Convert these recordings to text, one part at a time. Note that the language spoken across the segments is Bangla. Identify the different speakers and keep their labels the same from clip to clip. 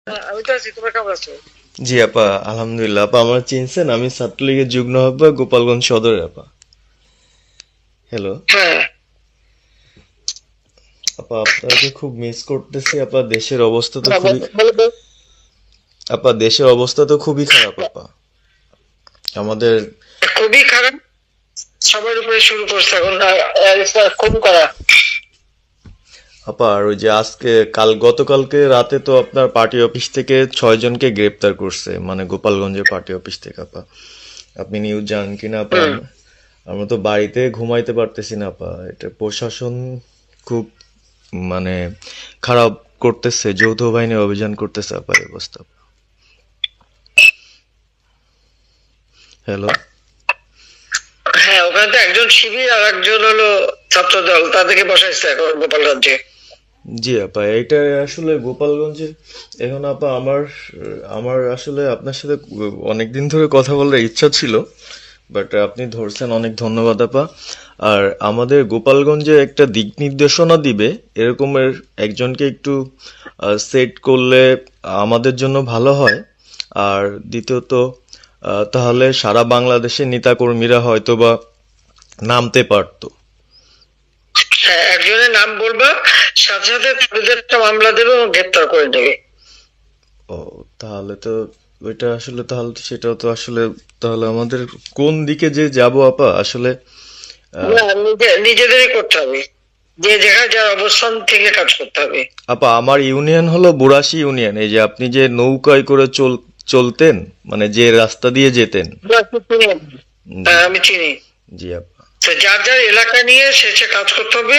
Speaker 1: আমি তো আছি, তোমরা কেমন আছো?
Speaker 2: জি আপা, আলহামদুলিল্লাহ। আপা আমার চিনছেন, আমি ছাত্রলীগের যুগ্ম আহ্বায়ক, গোপালগঞ্জ সদরে আপা। হ্যালো
Speaker 1: হ্যাঁ।
Speaker 2: আপা, আপনাকে খুব মিস করতেছি আপা। দেশের অবস্থা তো
Speaker 1: না,
Speaker 2: খুবই
Speaker 1: বলো।
Speaker 2: আপা, দেশের অবস্থা তো খুবই খারাপ আপা। আমাদের
Speaker 1: খুবই খারাপ। সবার উপরে শুরু করছে এখন খুন করা।
Speaker 2: আপা, আর ওই যে আজকে গতকালকে রাতে তো আপনার পার্টি অফিস থেকে 6 জনকে গ্রেপ্তার করছে, মানে গোপালগঞ্জের পার্টি অফিস থেকে আপা। আপনি নিউজ জানেন কিনা আপা?
Speaker 1: হুম।
Speaker 2: আমরা তো বাড়িতে ঘুমাইতে পারতেছি না আপা। এটা প্রশাসন খুব মানে খারাপ করতেছে, যৌথ বাহিনী অভিযান করতেছে আপা, এই অবস্থা। হ্যালো।
Speaker 1: হ্যাঁ, ওখানে তো একজন শিবির আর একজন হলো ছাত্র দল, তাদেরকে বসাইছে এখন গোপালগঞ্জে।
Speaker 2: জি আপা, এটা আসলে গোপালগঞ্জে এখন আপা আমার আমার আসলে আপনার সাথে অনেকদিন ধরে কথা বলার ইচ্ছা ছিল, বাট আপনি ধরছেন, অনেক ধন্যবাদ আপা। আর আমাদের গোপালগঞ্জে একটা দিক নির্দেশনা দিবে এরকমের একজনকে একটু সেট করলে আমাদের জন্য ভালো হয়। আর দ্বিতীয়ত, তাহলে সারা বাংলাদেশের নেতাকর্মীরা হয়তোবা নামতে পারতো।
Speaker 1: হ্যাঁ, একজনের নাম বলবা, সাথে সাথে তাদের একটা মামলা দেবে এবং গ্রেপ্তার করে নেবে।
Speaker 2: ও, তাহলে তো ওইটা আসলে, তাহলে তো সেটাও তো আসলে, তাহলে আমাদের কোন দিকে যে যাব আপা আসলে। আহ,
Speaker 1: না, নিজেদেরই করতে হবে, যে যেখানে যার অবস্থান থেকে কাজ করতে হবে।
Speaker 2: আপা আমার ইউনিয়ন হলো বুড়াশি ইউনিয়ন। এই যে আপনি যে নৌকায় করে চলতেন, মানে যে রাস্তা দিয়ে যেতেন। জি।
Speaker 1: হ্যাঁ, আমি চিনি।
Speaker 2: জি আপা।
Speaker 1: তো যার যার এলাকা নিয়ে সে সে কাজ করতে হবে,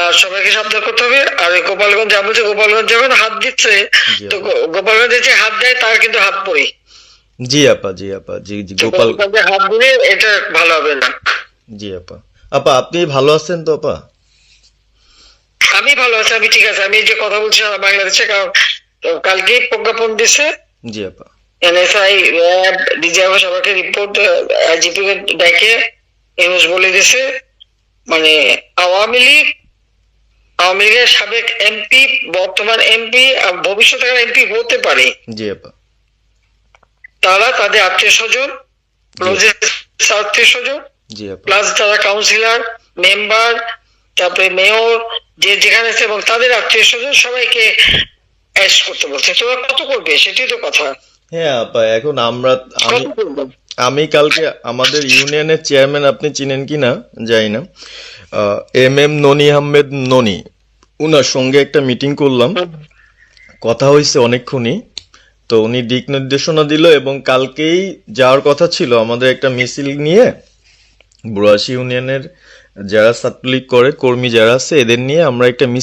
Speaker 1: আর সবাইকে সাবধান করতে হবে। আর ওই গোপালগঞ্জ যাবো, যে গোপালগঞ্জ যখন হাত দিচ্ছে,
Speaker 2: জি
Speaker 1: তো
Speaker 2: আপা।
Speaker 1: গোপালগঞ্জে যে হাত দেয় তার কিন্তু হাত পড়ে।
Speaker 2: জি আপা। জি আপা। জি জি
Speaker 1: তো
Speaker 2: গোপাল।
Speaker 1: গোপালগঞ্জে হাত দিলে এটা ভালো হবে না।
Speaker 2: জি আপা। আপা আপনি ভালো আছেন তো আপা?
Speaker 1: আমি ভালো আছি, আমি ঠিক আছে। আমি এই যে কথা বলছি সারা বাংলাদেশে, কারণ কালকেই প্রজ্ঞাপন দিছে।
Speaker 2: জি আপা।
Speaker 1: এনএসআই, র্যাব, ডিজিএফআই সবাইকে রিপোর্ট, আইজিপি কে ডেকে নিউজ বলে দিছে। মানে আওয়ামী লীগ, আওয়ামী লীগের সাবেক এমপি, বর্তমান এমপি, ভবিষ্যতে এমপি হতে পারে,
Speaker 2: জি আপা।
Speaker 1: তারা তাদের আত্মীয় স্বজন,
Speaker 2: জি আপা।
Speaker 1: আত্মীয় স্বজন,
Speaker 2: জি আপা।
Speaker 1: প্লাস যারা কাউন্সিলর, মেম্বার, তারপরে মেয়র, যে যেখানে আছে, এবং তাদের আত্মীয় স্বজন সবাইকে অ্যারেস্ট করতে বলছে। তোরা কত করবে সেটাই তো কথা।
Speaker 2: হ্যাঁ আপা, এখন আমি
Speaker 1: কত করবে?
Speaker 2: আমি কালকে আমাদের ইউনিয়নের চেয়ারম্যান, আপনি চিনেন কি না জানি না, MM ননি আহমেদ ননি, উনার সঙ্গে একটা মিটিং করলাম, কথা হয়েছে অনেকক্ষণই। তো উনি দিক নির্দেশনা দিল, এবং কালকেই যাওয়ার কথা ছিল আমাদের একটা মিছিল নিয়ে, বুড়াশি ইউনিয়নের যারা ছাত্রলীগ করে কর্মী যারা আছে এদের নিয়ে আমরা একটা মিছিল